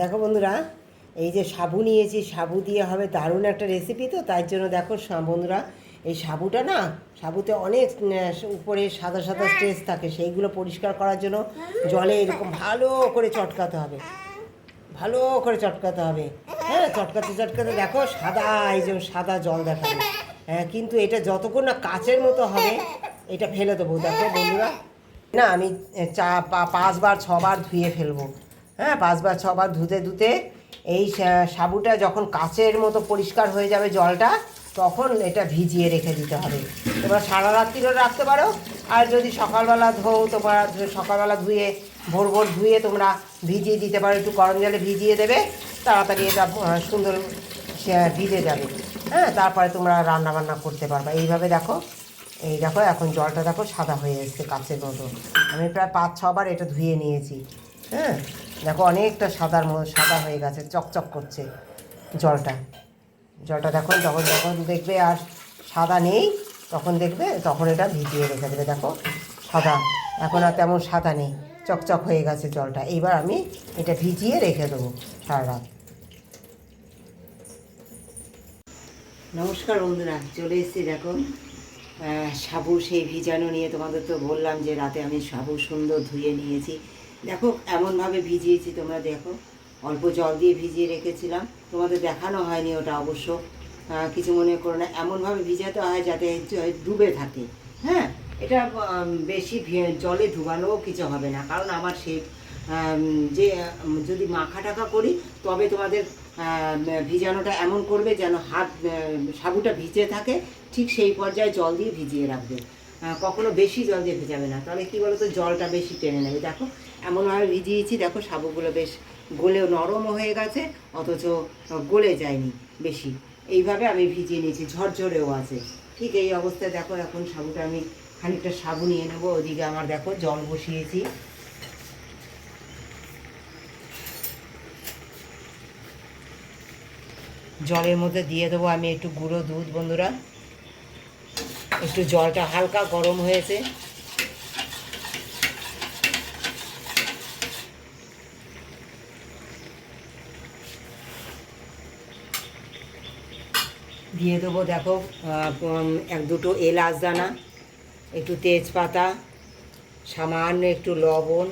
দেখো বন্ধুরা, এই যে সাবু নিয়েছি, সাবু দিয়ে হবে দারুণ একটা রেসিপি। তো তাই জন্য দেখো বন্ধুরা, এই সাবুটা না, সাবুতে অনেক উপরে সাদা সাদা স্ট্রেস থাকে, সেইগুলো পরিষ্কার করার জন্য জলে এরকম ভালো করে চটকাতে হবে, ভালো করে চটকাতে হবে। হ্যাঁ, চটকাতে চটকাতে দেখো সাদা, এই যে সাদা জল দেখাবে। হ্যাঁ, কিন্তু এটা যতক্ষণ না কাচের মতো হবে এটা ফেলে দেবো। দেখো বন্ধুরা, না আমি 5 বার 6 বার ধুয়ে ফেলবো। হ্যাঁ, 5 বার 6 বার ধুতে ধুতে এই সাবুটা যখন কাচের মতো পরিষ্কার হয়ে যাবে জলটা, তখন এটা ভিজিয়ে রেখে দিতে হবে। তোমরা সারা রাত্রিও রাখতে পারো, আর যদি সকালবেলা তোমরা সকালবেলা ধুয়ে ভোর ভোর ধুয়ে তোমরা ভিজিয়ে দিতে পারো, একটু গরম জলে ভিজিয়ে দেবে, তাড়াতাড়ি এটা সুন্দর ভিজে যাবে। হ্যাঁ, তারপরে তোমরা রান্না বান্না করতে পারবে। এইভাবে দেখো, এই দেখো এখন জলটা দেখো সাদা হয়ে এসছে কাচের মতো। আমি প্রায় 5-6 বার এটা ধুয়ে নিয়েছি। হ্যাঁ, দেখো অনেকটা সাদা হয়ে গেছে, চকচক করছে জলটা। জলটা দেখো, যখন যখন দেখবে আর সাদা নেই, তখন দেখবে, তখন এটা ভিজিয়ে রেখে দেবে। দেখো সাদা, এখন আর তেমন সাদা নেই, চকচক হয়ে গেছে জলটা। এইবার আমি এটা ভিজিয়ে রেখে দেবো সারা রাত। নমস্কার বন্ধুরা, চলে এসেছি দেখো সাবু সেই ভিজানো নিয়ে। তোমাদের তো বললাম যে রাতে আমি সাবু সুন্দর ধুয়ে নিয়েছি। দেখো এমনভাবে ভিজিয়েছি, তোমরা দেখো, অল্প জল দিয়ে ভিজিয়ে রেখেছিলাম, তোমাদের দেখানো হয়নি ওটা অবশ্য, কিছু মনে করো না। এমনভাবে ভিজাতে হয় যাতে ডুবে থাকে। হ্যাঁ, এটা বেশি জলে ডুবানোও কিছু হবে না, কারণ আমার সে যে যদি মাখা টাকা করি, তবে তোমাদের ভিজানোটা এমন করবে যেন হাত সাবুটা ভিজে থাকে, ঠিক সেই পর্যায়ে জল দিয়ে ভিজিয়ে রাখবে। কখনো বেশি জল দিয়ে ভেজাবে না, তাহলে কী বলো তো, জলটা বেশি টেনে নেবে। দেখো এমনভাবে ভিজিয়েছি, দেখো সাবুগুলো বেশ গলেও নরমও হয়ে গেছে, অথচ গলে যায়নি বেশি। এইভাবে আমি ভিজিয়ে নিয়েছি, ঝরঝরেও আছে। ঠিক এই অবস্থায় দেখো এখন সাবুটা আমি খানিকটা সাবু নিয়ে নেবো। ওদিকে আমার দেখো জল বসিয়েছি। জলের মধ্যে দিয়ে দেবো আমি একটু গুঁড়ো দুধ। বন্ধুরা, একটু জলটা হালকা গরম হয়েছে, দিয়ে দেবো দেখো 1-2 এলাচ দানা, একটু তেজপাতা, সামান্য একটু লবণ,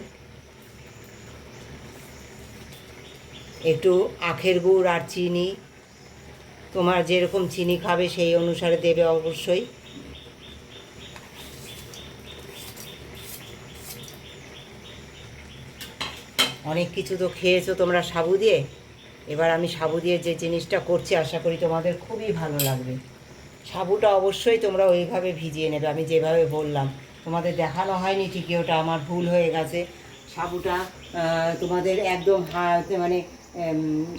একটু আখের গুড় আর চিনি। তোমার যেরকম চিনি খাবে সেই অনুসারে দেবে অবশ্যই। অনেক কিছু তো খেয়েছো তোমরা সাবু দিয়ে, এবার আমি সাবু দিয়ে যে জিনিসটা করছি আশা করি তোমাদের খুবই ভালো লাগবে। সাবুটা অবশ্যই তোমরা ওইভাবে ভিজিয়ে নেবে, আমি যেভাবে বললাম। তোমাদের দেখানো হয়নি ঠিকই, ওটা আমার ভুল হয়ে গেছে। সাবুটা তোমাদের একদম মানে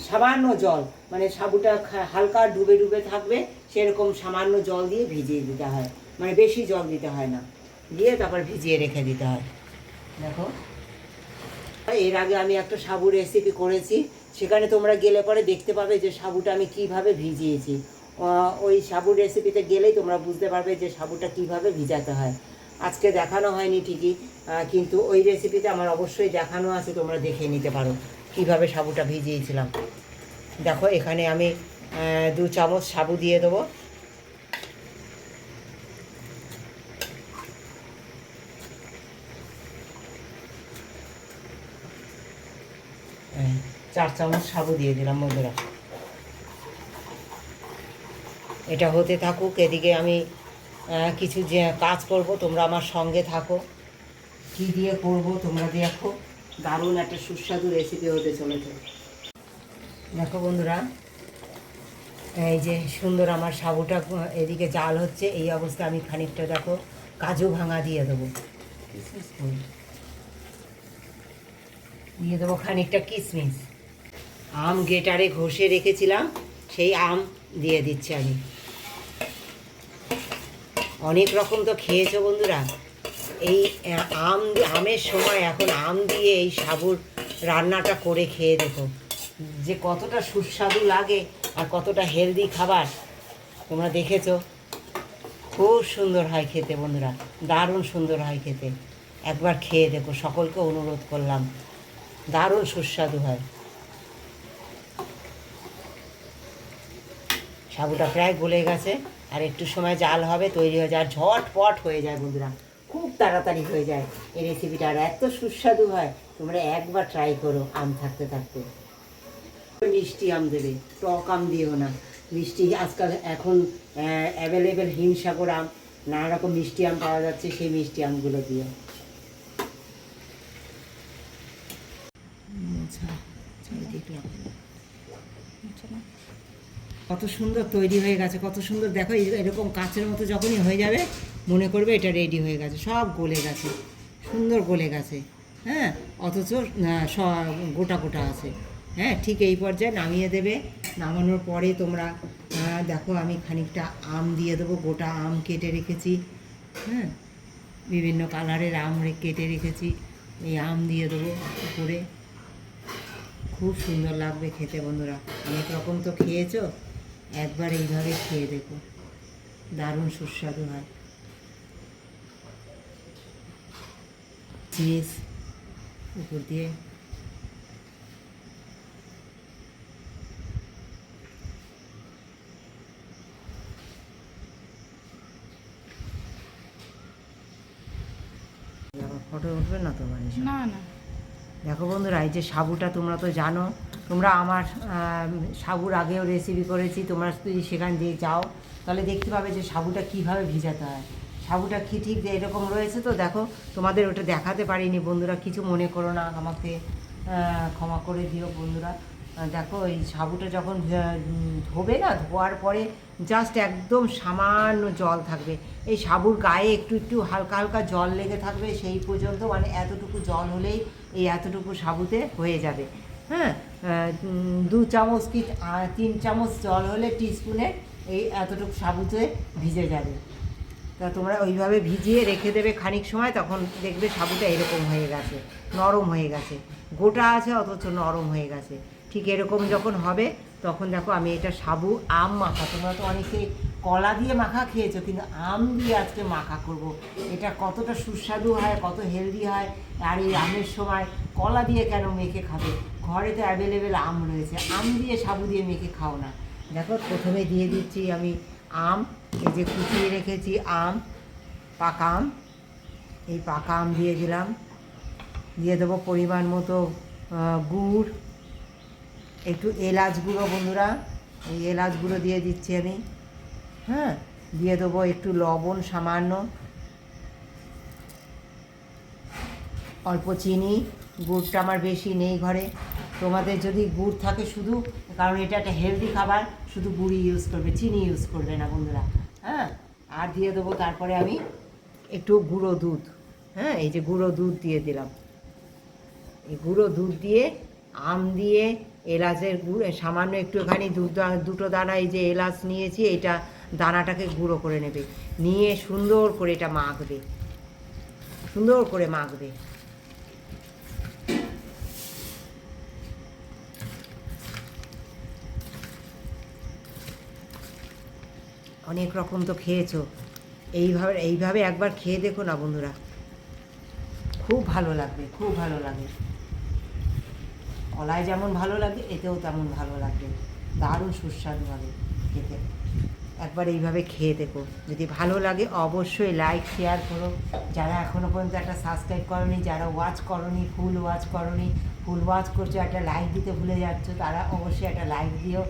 সামান্য জল, মানে সাবুটা হালকা ডুবে ডুবে থাকবে, সেরকম সামান্য জল দিয়ে ভিজিয়ে দিতে হয়, মানে বেশি জল দিতে হয় না, দিয়ে তারপর ভিজিয়ে রেখে দিতে হয়। দেখো, এর আগে আমি একটা সাবু রেসিপি করেছি, সেখানে তোমরা গেলে পরে দেখতে পাবে যে সাবুটা আমি কিভাবে ভিজিয়েছি। ওই সাবুর রেসিপিতে গেলেই তোমরা বুঝতে পারবে যে সাবুটা কিভাবে ভিজাতে হয়। আজকে দেখানো হয়নি ঠিকই, কিন্তু ওই রেসিপিতে আমার অবশ্যই দেখানো আছে, তোমরা দেখে নিতে পারো কিভাবে সাবুটা ভিজিয়েছিলাম। দেখো এখানে আমি 2 চামচ সাবু দিয়ে দেবো। 4 চামচ সাবু দিয়ে দিলাম। বন্ধুরা, এটা হতে থাকুক, এদিকে আমি কিছু যে কাজ করব, তোমরা আমার সঙ্গে থাকো। কী দিয়ে করব তোমরা দেখো, দারুণ একটা সুস্বাদু রেসিপি হতে চলেছে। দেখো বন্ধুরা, এই যে সুন্দর আমার সাবুটা এদিকে জাল হচ্ছে, এই অবস্থায় আমি খানিকটা দেখো কাজু ভাঙা দিয়ে দেবো, দিয়ে দেবো খানিকটা কিশমিশ। আম গ্রেটারে ঘষে রেখেছিলাম, সেই আম দিয়ে দিচ্ছি আমি। অনেক রকম তো খেয়েছো বন্ধুরা, এই আমের সময় এখন আম দিয়ে এই সাবুর রান্নাটা করে খেয়ে দেখো, যে কতটা সুস্বাদু লাগে আর কতটা হেলদি খাবার। তোমরা দেখেছো, খুব সুন্দর হয় খেতে বন্ধুরা, দারুণ সুন্দর হয় খেতে। একবার খেয়ে দেখো, সকলকে অনুরোধ করলাম, দারুণ সুস্বাদু হয়। সাবুটা প্রায় গলে গেছে, আর একটু সময় জাল হবে, তৈরি হয়ে যায়, ঝটপট হয়ে যায় বন্ধুরা, খুব তাড়াতাড়ি হয়ে যায় এই রেসিপিটা, আর এত সুস্বাদু হয়। তোমরা একবার ট্রাই করো আম থাকতে থাকতে। মিষ্টি আম দেবে, টক আম দিও না, মিষ্টি আজকাল এখন অ্যাভেলেবেল হিমসাগর আম, নানা রকম মিষ্টি আম পাওয়া যাচ্ছে, সেই মিষ্টি আমগুলো দিও। কত সুন্দর তৈরি হয়ে গেছে, কত সুন্দর দেখো, এরকম কাচের মতো যখনই হয়ে যাবে মনে করবে এটা রেডি হয়ে গেছে, সব গলে গেছে, সুন্দর গলে গেছে। হ্যাঁ, অথচ গোটা গোটা আছে। হ্যাঁ, ঠিক এই পর্যায়ে নামিয়ে দেবে। নামানোর পরে তোমরা দেখো আমি খানিকটা আম দিয়ে দেবো, গোটা আম কেটে রেখেছি। হ্যাঁ, বিভিন্ন কালারের আম কেটে রেখেছি, এই আম দিয়ে দেবো উপরে, খুব সুন্দর লাগবে খেতে বন্ধুরা। অনেক রকম তো খেয়েছো, একবার এইভাবে খেয়ে দেখো, দারুণ সুস্বাদু হয়। চিজ উপর দিয়ে, ফটো উঠবে না তোমার? না না। দেখো বন্ধুরা, এই যে সাবুটা তোমরা তো জানো, তোমরা আমার সাবুর আগেও রেসিপি করেছি, তোমরা যদি সেখান দিয়ে যাও তাহলে দেখতে পাবে যে সাবুটা কীভাবে ভিজাতে হয়। সাবুটা কি ঠিক এরকম রয়েছে তো, দেখো তোমাদের ওটা দেখাতে পারিনি বন্ধুরা, কিছু মনে করো না, আমাকে ক্ষমা করে দিও বন্ধুরা। দেখো এই সাবুটা যখন ধোবে না, ধোয়ার পরে জাস্ট একদম সামান্য জল থাকবে, এই সাবুর গায়ে একটু একটু হালকা হালকা জল লেগে থাকবে, সেই পর্যন্ত, মানে এতটুকু জল হলেই এই এতটুকু সাবুতে হয়ে যাবে। হ্যাঁ, 2 চামচ কি 3 চামচ জল হলে টিস্পুনে এই এতটুকু সাবুতে ভিজে যাবে। তা তোমরা ওইভাবে ভিজিয়ে রেখে দেবে খানিক সময়, তখন দেখবে সাবুটা এরকম হয়ে গেছে, নরম হয়ে গেছে, গোটা আছে অথচ নরম হয়ে গেছে। ঠিক এরকম যখন হবে তখন দেখো আমি এটা সাবু আম মাখা, তোমরা তো অনেকে কলা দিয়ে মাখা খেয়েছো, কিন্তু আম দিয়ে আজকে মাখা করব। এটা কতটা সুস্বাদু হয়, কত হেলদি হয়। আর এই আমের সময় কলা দিয়ে কেন মেখে খাবে, ঘরে তো অ্যাভেলেবেল আম রয়েছে, আম দিয়ে সাবু দিয়ে মেখে খাও না। দেখো প্রথমে দিয়ে দিচ্ছি আমি আম, এই যে কুচিয়ে রেখেছি আম, পাকা আম, এই পাকা আম দিয়ে দিলাম, দিয়ে দেবো পরিমাণ মতো গুড়, একটু এলাচ গুঁড়ো বন্ধুরা, এই এলাচ গুঁড়ো দিয়ে দিচ্ছি আমি। হ্যাঁ, দিয়ে দেবো একটু লবণ সামান্য, অল্প চিনি, গুড়টা আমার বেশি নেই ঘরে, তোমাদের যদি গুড় থাকে শুধু, কারণ এটা একটা হেলদি খাবার, শুধু গুড়ই ইউজ করবে, চিনি ইউজ করবে না বন্ধুরা। হ্যাঁ, আর দিয়ে দেবো তারপরে আমি একটু গুঁড়ো দুধ। হ্যাঁ, এই যে গুঁড়ো দুধ দিয়ে দিলাম, এই গুঁড়ো দুধ দিয়ে আম দিয়ে এলাচের গুঁড়ো সামান্য একটুখানি দুটো দানা, এই যে এলাচ নিয়েছি এটা দানাটাকে গুঁড়ো করে নেবে, নিয়ে সুন্দর করে এটা মাখবে, সুন্দর করে মাখবে। অনেক রকম তো খেয়েছো, এইভাবে একবার খেয়ে দেখো না বন্ধুরা, খুব ভালো লাগবে, খুব ভালো লাগে। কলায় যেমন ভালো লাগে এতেও তেমন ভালো লাগবে, দারুণ সুস্বাদু হবে খেতে। একবার এইভাবে খেয়ে দেখো, যদি ভালো লাগে অবশ্যই লাইক শেয়ার করো। যারা এখনও পর্যন্ত একটা সাবস্ক্রাইব করোনি, যারা ওয়াচ করোনি, ফুল ওয়াচ করছো, একটা লাইক দিতে ভুলে যাচ্ছ, তারা অবশ্যই একটা লাইক দিও।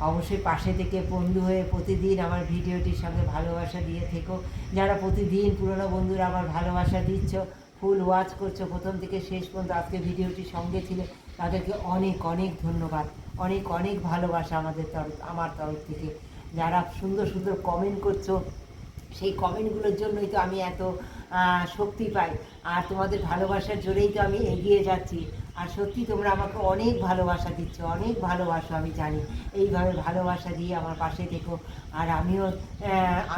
অবশ্যই পাশে থেকে বন্ধু হয়ে প্রতিদিন আমার ভিডিওটির সঙ্গে ভালোবাসা দিয়ে থেকো। যারা প্রতিদিন পুরনো বন্ধুরা আমার ভালোবাসা দিচ্ছ, ফুল ওয়াচ করছো প্রথম থেকে শেষ পর্যন্ত, আজকে ভিডিওটির সঙ্গে ছিলে, তাদেরকে অনেক অনেক ধন্যবাদ, অনেক অনেক ভালোবাসা আমার তরফ থেকে। যারা সুন্দর সুন্দর কমেন্ট করছো, সেই কমেন্টগুলোর জন্যই তো আমি এত শক্তি পাই, আর তোমাদের ভালোবাসার জোরেই তো আমি এগিয়ে যাচ্ছি। আর সত্যি তোমরা আমাকে অনেক ভালোবাসা দিচ্ছ, অনেক ভালোবাসো, আমি জানি। এইভাবে ভালোবাসা দিয়ে আমার পাশে থেকো, আর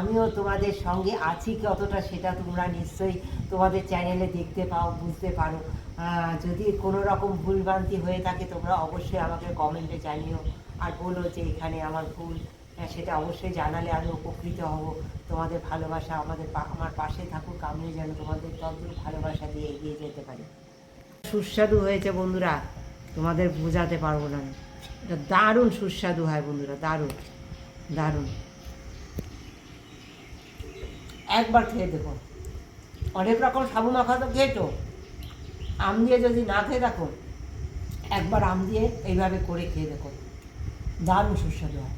আমিও তোমাদের সঙ্গে আছি কতটা, সেটা তোমরা নিশ্চয়ই তোমাদের চ্যানেলে দেখতে পাও, বুঝতে পারো। যদি কোনো রকম ভুলভ্রান্তি হয়ে থাকে তোমরা অবশ্যই আমাকে কমেন্টে জানিও, আর বলো যে এখানে আমার ভুল, সেটা অবশ্যই জানালে আমি উপকৃত হব। তোমাদের ভালোবাসা আমার পাশে থাকুক, আমিও যেন তোমাদের ততদূর ভালোবাসা দিয়ে এগিয়ে যেতে পারি। সুস্বাদু হয়েছে বন্ধুরা, তোমাদের বোঝাতে পারবো না, এটা দারুণ সুস্বাদু হয় বন্ধুরা, দারুণ। দারুণ, একবার খেয়ে দেখো। অনেক রকম সাবু মাখা তো খেয়েছো, আম দিয়ে যদি না খেয়ে দেখো, একবার আম দিয়ে এইভাবে করে খেয়ে দেখো, দারুণ সুস্বাদু হয়।